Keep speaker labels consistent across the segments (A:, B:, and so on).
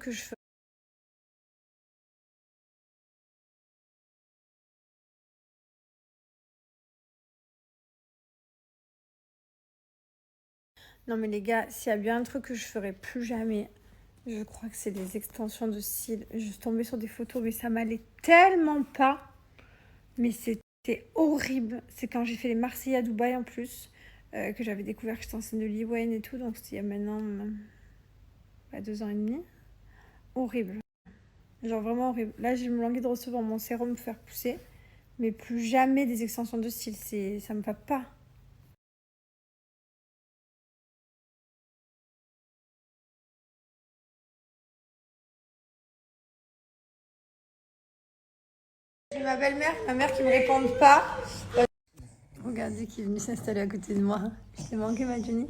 A: que je ferais. Non mais les gars, s'il y a bien un truc que je ferais plus jamais, je crois que c'est des extensions de cils. Je suis tombée sur des photos, mais ça m'allait tellement pas. Mais c'était horrible. C'est quand j'ai fait les Marseillais à Dubaï en plus, que j'avais découvert que j'étais enceinte de Lee Wayne et tout. Donc c'était il y a maintenant 2 ans et demi. Horrible. Genre vraiment horrible. Là, j'ai envie de recevoir mon sérum pour faire pousser. Mais plus jamais des extensions de cils. Ça me va pas. J'ai ma belle-mère, ma mère qui me répond pas. Regardez qui est venu s'installer à côté de moi. Je t'ai manqué, ma Jenny.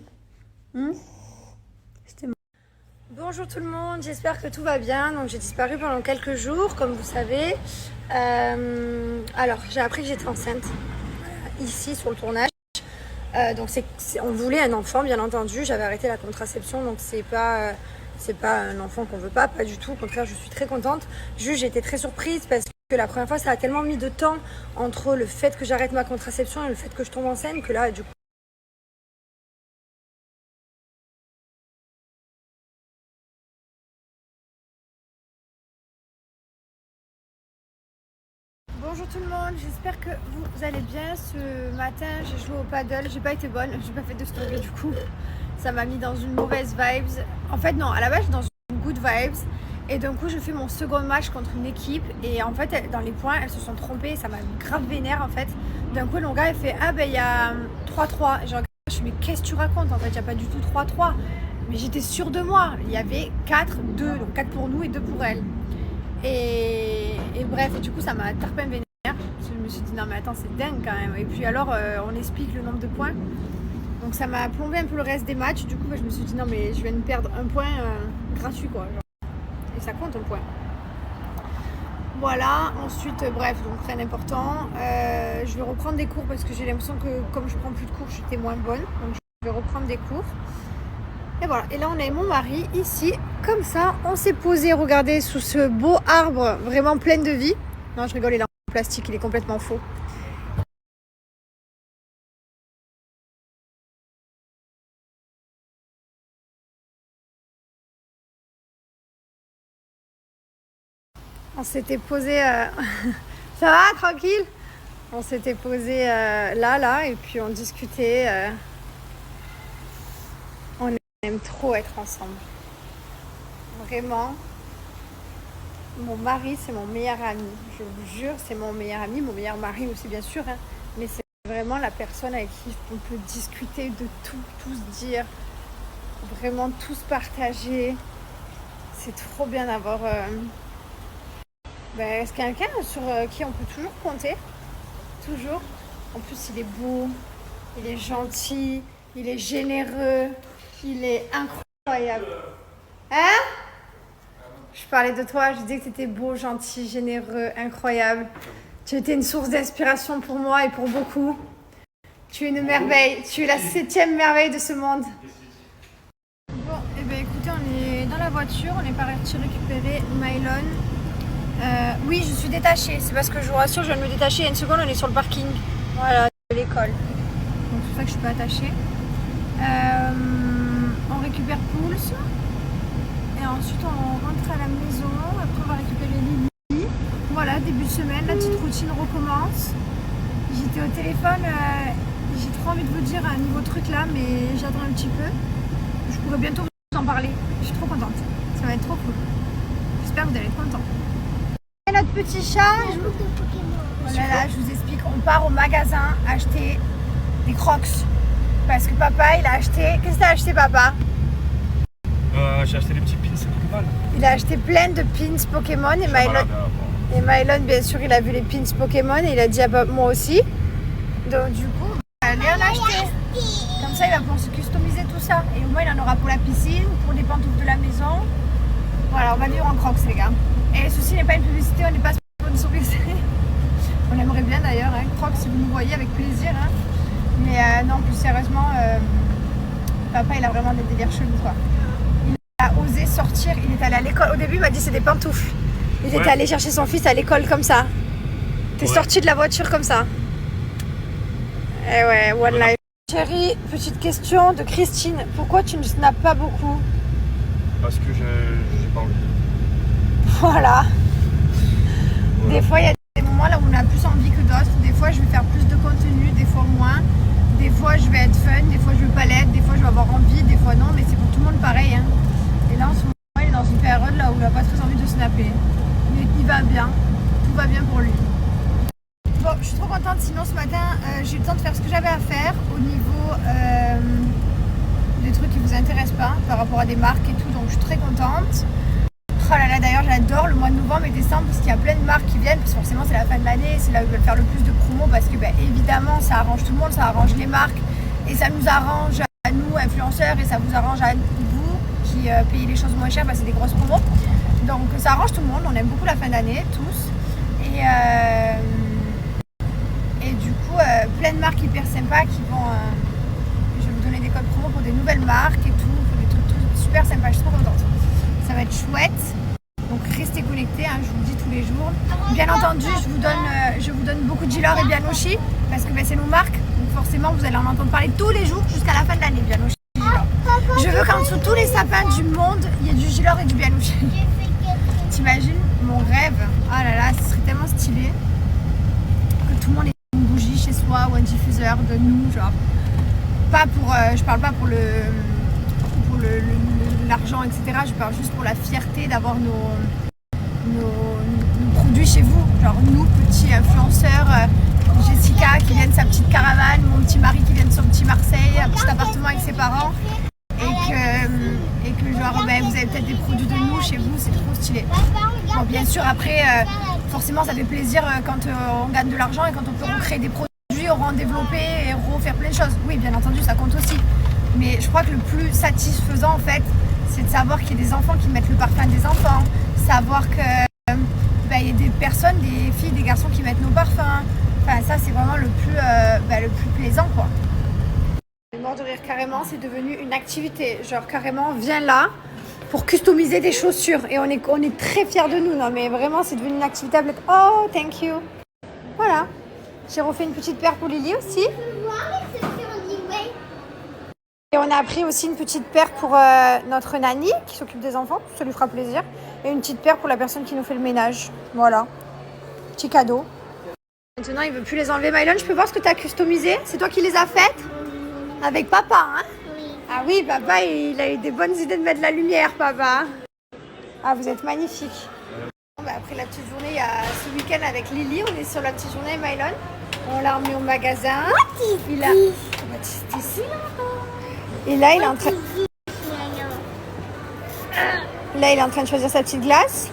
A: Bonjour tout le monde, j'espère que tout va bien. Donc j'ai disparu pendant quelques jours, comme vous savez. Alors j'ai appris que j'étais enceinte ici sur le tournage. Donc on voulait un enfant, bien entendu. J'avais arrêté la contraception, donc c'est pas un enfant qu'on veut pas du tout. Au contraire, je suis très contente. Juste, j'ai été très surprise parce que la première fois, ça a tellement mis de temps entre le fait que j'arrête ma contraception et le fait que je tombe enceinte que là, du coup. Bonjour tout le monde, j'espère que vous allez bien. Ce matin, j'ai joué au paddle, j'ai pas été bonne, j'ai pas fait de story du coup. Ça m'a mis dans une mauvaise vibes. En fait, non, à la base, je suis dans une good vibes. Et d'un coup, je fais mon second match contre une équipe. Et en fait, dans les points, elles se sont trompées. Ça m'a grave vénère en fait. D'un coup, le gars, il fait: ah ben, il y a 3-3. Et je regarde, je me dis: mais qu'est-ce que tu racontes? En fait, il n'y a pas du tout 3-3. Mais j'étais sûre de moi. Il y avait 4-2. Donc 4 pour nous et 2 pour elles. Et bref, et du coup, ça m'a tarpin vénère. Je me suis dit: non, mais attends, c'est dingue quand même. Et puis alors, on explique le nombre de points. Donc ça m'a plombé un peu le reste des matchs. Du coup, je me suis dit: non, mais je viens de perdre un point gratuit, quoi. Genre. Et ça compte un point. Voilà, ensuite, bref, donc rien d'important. Je vais reprendre des cours parce que j'ai l'impression que comme je prends plus de cours, j'étais moins bonne. Donc je vais reprendre des cours. Et voilà, et là on a mon mari ici, comme ça, on s'est posé, regardez, sous ce beau arbre vraiment plein de vie. Non, je rigole, il est en plastique, il est complètement faux. On s'était posé... Ça va, tranquille? On s'était posé là, et puis on discutait. On aime trop être ensemble. Vraiment. Mon mari, c'est mon meilleur ami. Je vous jure, c'est mon meilleur ami, mon meilleur mari aussi, bien sûr. Hein. Mais c'est vraiment la personne avec qui on peut discuter de tout se dire. Vraiment tous partager. C'est trop bien d'avoir quelqu'un sur qui on peut toujours compter. Toujours. En plus, il est beau, il est gentil, il est généreux, il est incroyable. Hein? Je parlais de toi, je disais que tu étais beau, gentil, généreux, incroyable. Tu étais une source d'inspiration pour moi et pour beaucoup. Tu es une merveille, tu es la 7e merveille de ce monde. Bon, et bien écoutez, on est dans la voiture, on est parti récupérer Mylon. Oui, je suis détachée, c'est parce que je vous rassure, je viens de me détacher. Il y a une seconde, on est sur le parking, voilà, de l'école. Donc c'est pour ça que je suis pas attachée. On récupère Pulse. Et ensuite on rentre à la maison, après on va récupérer Lily. Voilà, début de semaine, la petite routine recommence. J'étais au téléphone, j'ai trop envie de vous dire un nouveau truc là, mais j'attends un petit peu. Je pourrais bientôt vous en parler, je suis trop contente, ça va être trop cool. J'espère que vous allez être contents. Et notre petit chat, voilà, je vous explique, on part au magasin acheter des Crocs. Parce que papa il a acheté, qu'est-ce que t'as acheté papa?
B: J'ai acheté des petits pins Pokémon.
A: Il a acheté plein de pins Pokémon et Mylon, bien sûr, il a vu les pins Pokémon et il a dit ah bah, moi aussi. Donc du coup, allez en acheter. Comme ça, il va pouvoir se customiser tout ça. Et au moins, il en aura pour la piscine, pour les pantoufles de la maison. Voilà, on va vivre en Crocs, les gars. Et ceci n'est pas une publicité, on n'est pas sponsorisé. On aimerait bien d'ailleurs, hein, Crocs, si vous nous voyez, avec plaisir. Hein. Mais non, plus sérieusement, papa, il a vraiment des délires chelous, quoi. Il a osé sortir, il est allé à l'école. Au début, il m'a dit c'est des pantoufles. Il était allé chercher son fils à l'école comme ça. T'es sorti de la voiture comme ça. Eh ouais, one life. Chérie, petite question de Christine. Pourquoi tu ne snaps pas beaucoup?
B: Parce que j'ai pas envie.
A: Voilà. Des fois, il y a des moments là où on a plus envie que d'autres. Des fois, je vais faire plus de contenu, des fois moins. Des fois, je vais être fun, des fois, je vais pas l'être, des fois, je vais avoir envie, des fois, non. Mais c'est pour tout le monde pareil. Hein. Et là, en ce moment, il est dans une période là où il n'a pas très envie de snapper. Mais il va bien. Tout va bien pour lui. Bon, je suis trop contente. Sinon, ce matin, j'ai eu le temps de faire ce que j'avais à faire au niveau des trucs qui vous intéressent pas par rapport à des marques et tout. Donc, je suis très contente. Oh là là, d'ailleurs, j'adore le mois de novembre et décembre parce qu'il y a plein de marques qui viennent. Parce que forcément, c'est la fin de l'année, c'est là où ils veulent faire le plus de promos parce que, évidemment, ça arrange tout le monde, ça arrange les marques et ça nous arrange à nous, influenceurs, et ça vous arrange à vous qui payez les choses moins chères parce que c'est des grosses promos. Donc, ça arrange tout le monde. On aime beaucoup la fin d'année, tous. Et du coup, plein de marques hyper sympas qui vont. Je vais vous donner des codes promo pour des nouvelles marques et tout, pour des trucs super sympas. Je suis trop contente. Ça va être chouette. Donc restez connectés, hein, je vous le dis tous les jours. Bien entendu, je vous donne beaucoup de Gilor et Bianoshi parce que c'est nos marques. Donc forcément, vous allez en entendre parler tous les jours jusqu'à la fin de l'année, Bianoshi et Gilor. Je veux qu'en dessous tous les sapins du monde, il y ait du Gilor et du Bianoshi. T'imagines mon rêve? Ah là là, ce serait tellement stylé que tout le monde ait une bougie chez soi ou un diffuseur de nous, genre. Pas pour, je parle pas pour l'argent, etc. Je parle juste pour la fierté d'avoir nos produits chez vous. Genre nous, petits influenceurs, Jessica qui vient de sa petite caravane, mon petit mari qui vient de son petit Marseille, un petit appartement avec ses parents. Et que genre, vous avez peut-être des produits de nous chez vous, c'est trop stylé. Bon, bien sûr, après, forcément, ça fait plaisir quand on gagne de l'argent et quand on peut recréer des produits, en développer et refaire plein de choses. Oui, bien entendu, ça compte aussi. Mais je crois que le plus satisfaisant, en fait, c'est de savoir qu'il y a des enfants qui mettent le parfum des enfants, savoir que y a des personnes, des filles, des garçons qui mettent nos parfums. Enfin, ça, c'est vraiment le plus plaisant, quoi. Mort de rire, carrément, c'est devenu une activité. Genre, carrément, viens là pour customiser des chaussures. Et on est très fiers de nous. Non, mais vraiment, c'est devenu une activité. Oh, thank you. Voilà. J'ai refait une petite paire pour Lily aussi. Et on a pris aussi une petite paire pour notre nanny qui s'occupe des enfants. Ça lui fera plaisir. Et une petite paire pour la personne qui nous fait le ménage. Voilà. Petit cadeau. Maintenant, il ne veut plus les enlever. Mylon, je peux voir ce que tu as customisé? C'est toi qui les as faites? Avec papa, hein?
C: Oui.
A: Ah oui, papa, il a eu des bonnes idées de mettre de la lumière, papa. Ah, vous êtes magnifique. Après la petite journée, il y a ce week-end avec Lily, on est sur la petite journée Mylon. On l'a emmené au magasin. Il a... Et là, il est en train... Là, il est en train de choisir sa petite glace.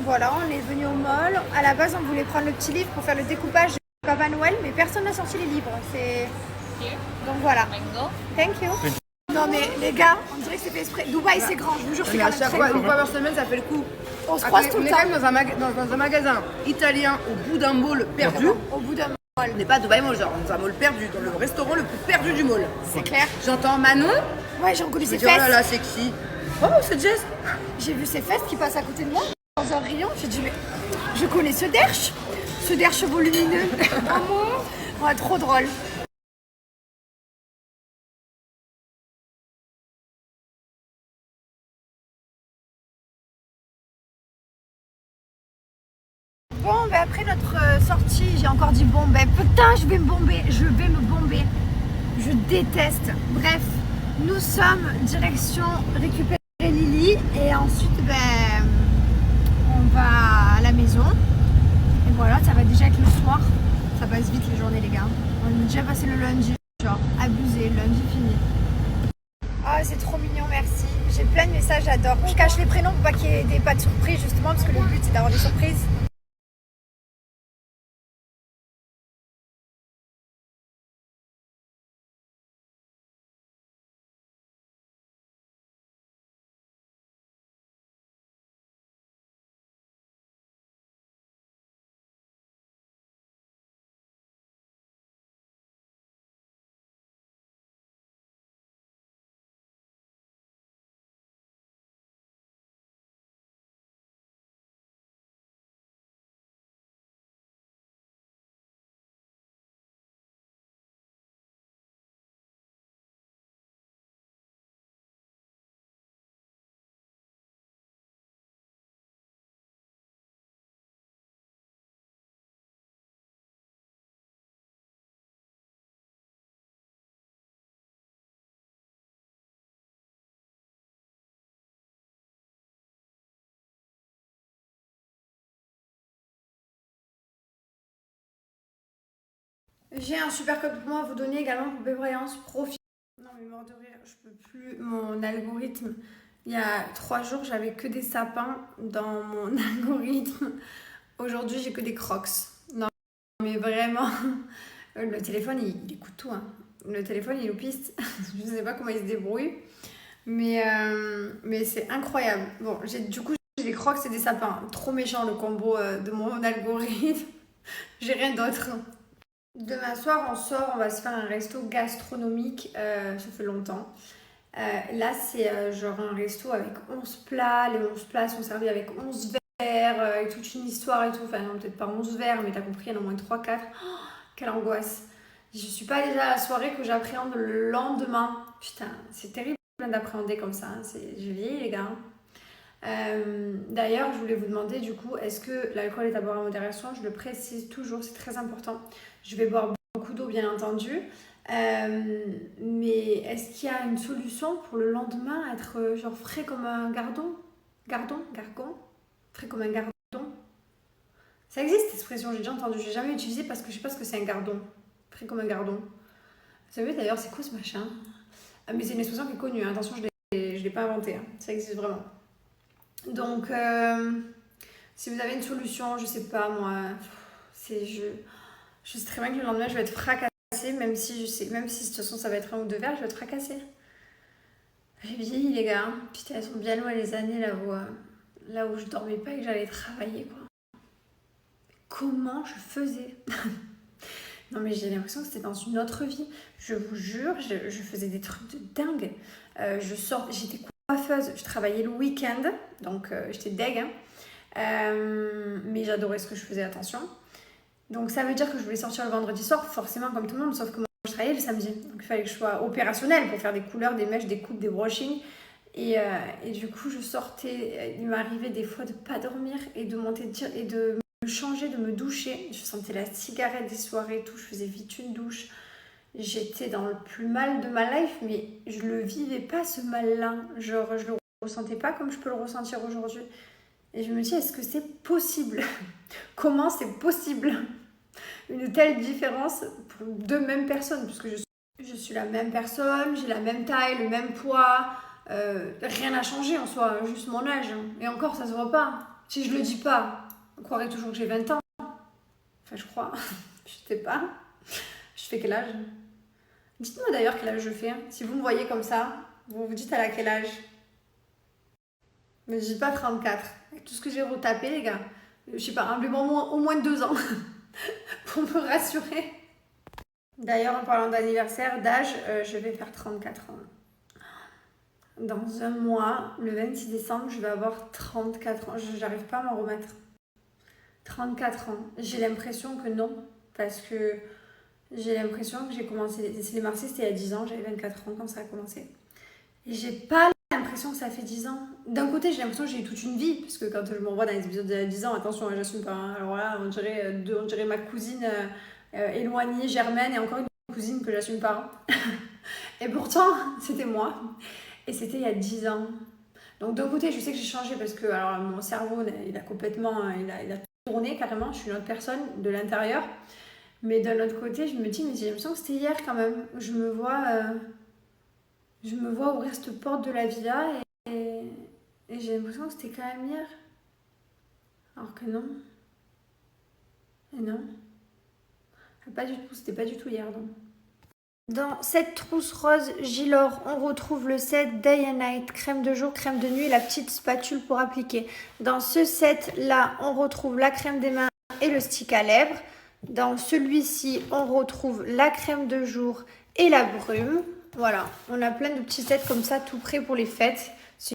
A: Voilà, on est venu au mall. À la base, on voulait prendre le petit livre pour faire le découpage de Papa Noël, mais personne n'a sorti les livres. Donc voilà. Thank you. Non mais les gars, on dirait que c'est fait exprès. Dubaï c'est grand, je vous jure c'est quand même très grand.
C: Une fois par semaine, ça fait le coup.
A: On se croise tout le temps.
C: On est quand même dans un magasin italien au bout d'un mall perdu.
A: Au bout d'un mall.
C: On n'est pas à Dubaï Mall, genre dans un mall perdu, dans le restaurant le plus perdu du mall.
A: C'est clair.
C: J'entends Manon.
A: Ouais, j'ai reconnu ses
C: fesses. Oh là
A: fesses.
C: là, sexy. Oh, c'est Jess.
A: J'ai vu ses fesses qui passent à côté de moi dans un rayon. J'ai dit mais je connais ce derche volumineux. Ouais, trop drôle. Bon, après notre sortie, j'ai encore dit bon, putain, je vais me bomber. Je déteste. Bref, nous sommes direction récupérer Lily et ensuite, on va à la maison. Et voilà, ça va déjà être le soir. Ça passe vite les journées, les gars. On a déjà passé le lundi, genre abusé, lundi fini. Ah, c'est trop mignon, merci. J'ai plein de messages, j'adore. Je cache les prénoms pour pas qu'il y ait pas de surprise, justement, parce que le but c'est d'avoir des surprises. J'ai un super code pour moi à vous donner également pour Bévoyance. Profite. Non mais mort de rire, je peux plus. Mon algorithme, il y a 3 jours, j'avais que des sapins dans mon algorithme. Aujourd'hui, j'ai que des crocs. Non mais vraiment, le téléphone, il écoute tout. Hein. Le téléphone, il est au piste. Je sais pas comment il se débrouille. Mais c'est incroyable. Bon, du coup, j'ai des crocs et des sapins. Trop méchant le combo de mon algorithme. J'ai rien d'autre. Demain soir, on sort, on va se faire un resto gastronomique. Ça fait longtemps. Là, c'est genre un resto avec 11 plats. Les 11 plats sont servis avec 11 verres, avec toute une histoire et tout. Enfin, non, peut-être pas 11 verres, mais t'as compris, il y en a au moins 3-4. Oh, quelle angoisse. Je suis pas déjà à la soirée que j'appréhende le lendemain. Putain, c'est terrible d'appréhender comme ça. Hein. Je vieillis, les gars. D'ailleurs, je voulais vous demander du coup, est-ce que l'alcool est à boire à modération? Je le précise toujours, c'est très important. Je vais boire beaucoup d'eau, bien entendu. Mais est-ce qu'il y a une solution pour le lendemain être genre frais comme un gardon? Gargon? Frais comme un gardon? Ça existe cette expression, j'ai déjà entendu. J'ai jamais utilisé parce que je sais pas ce que c'est un gardon. Frais comme un gardon. Vous savez d'ailleurs, c'est quoi ce machin? Mais c'est une expression qui est connue, hein. Attention, je l'ai pas inventée. Hein. Ça existe vraiment. Donc, si vous avez une solution, je sais pas moi, je sais très bien que le lendemain je vais être fracassée, même si de toute façon ça va être 1 ou 2 verres, je vais être fracassée. J'ai vieilli les gars, putain elles sont bien loin les années là où je dormais pas et que j'allais travailler quoi. Comment je faisais? Non mais j'ai l'impression que c'était dans une autre vie, je vous jure, je faisais des trucs de dingue. J'étais coiffeuse, je travaillais le week-end, donc j'étais deg, hein. Mais j'adorais ce que je faisais, attention. Donc ça veut dire que je voulais sortir le vendredi soir, forcément comme tout le monde, sauf que moi je travaillais le samedi. Donc il fallait que je sois opérationnelle pour faire des couleurs, des mèches, des coupes, des brushings. Et du coup je sortais, il m'arrivait des fois de pas dormir et de monter et de me changer, de me doucher. Je sentais la cigarette des soirées et tout, je faisais vite une douche. J'étais dans le plus mal de ma life, mais je le vivais pas ce mal-là. Genre, je le ressentais pas comme je peux le ressentir aujourd'hui. Et je me dis, est-ce que c'est possible? Comment c'est possible? Une telle différence pour 2 mêmes personnes, puisque je suis la même personne, j'ai la même taille, le même poids, rien n'a changé en soi, juste mon âge. Et encore, ça se voit pas. Si je le dis pas, on croirait toujours que j'ai 20 ans. Enfin, je crois. Je sais pas. Je fais quel âge? Dites-moi d'ailleurs quel âge je fais. Si vous me voyez comme ça, vous vous dites à quel âge? Mais je dis pas 34. Avec tout ce que j'ai retapé, les gars. Je sais pas, au moins 2 ans. Pour me rassurer. D'ailleurs, en parlant d'anniversaire, d'âge, je vais faire 34 ans. Dans un mois, le 26 décembre, je vais avoir 34 ans. J'arrive pas à m'en remettre. 34 ans. J'ai l'impression que non. Parce que j'ai l'impression que j'ai commencé... Les Marseillais, c'était il y a 10 ans. J'avais 24 ans quand ça a commencé. Et j'ai pas l'impression que ça fait 10 ans. D'un côté, j'ai l'impression que j'ai eu toute une vie. Parce que quand je me revois dans les épisodes d'il y a 10 ans, attention, j'assume pas. Hein. Alors là, on dirait ma cousine éloignée, Germaine, et encore une cousine que j'assume pas. Et pourtant, c'était moi. Et c'était il y a 10 ans. Donc d'un côté, je sais que j'ai changé parce que alors, mon cerveau, il a complètement... Il a tourné carrément. Je suis une autre personne de l'intérieur. Mais d'un autre côté, je me dis, mais j'ai l'impression que c'était hier quand même. Je me vois ouvrir cette porte de la villa et j'ai l'impression que c'était quand même hier. Alors que non. Et non. Pas du tout, c'était pas du tout hier donc. Dans cette trousse rose Gilor, on retrouve le set Day and Night, crème de jour, crème de nuit et la petite spatule pour appliquer. Dans ce set-là, on retrouve la crème des mains et le stick à lèvres. Dans celui-ci, on retrouve la crème de jour et la brume. Voilà, on a plein de petits sets comme ça, tout prêts pour les fêtes.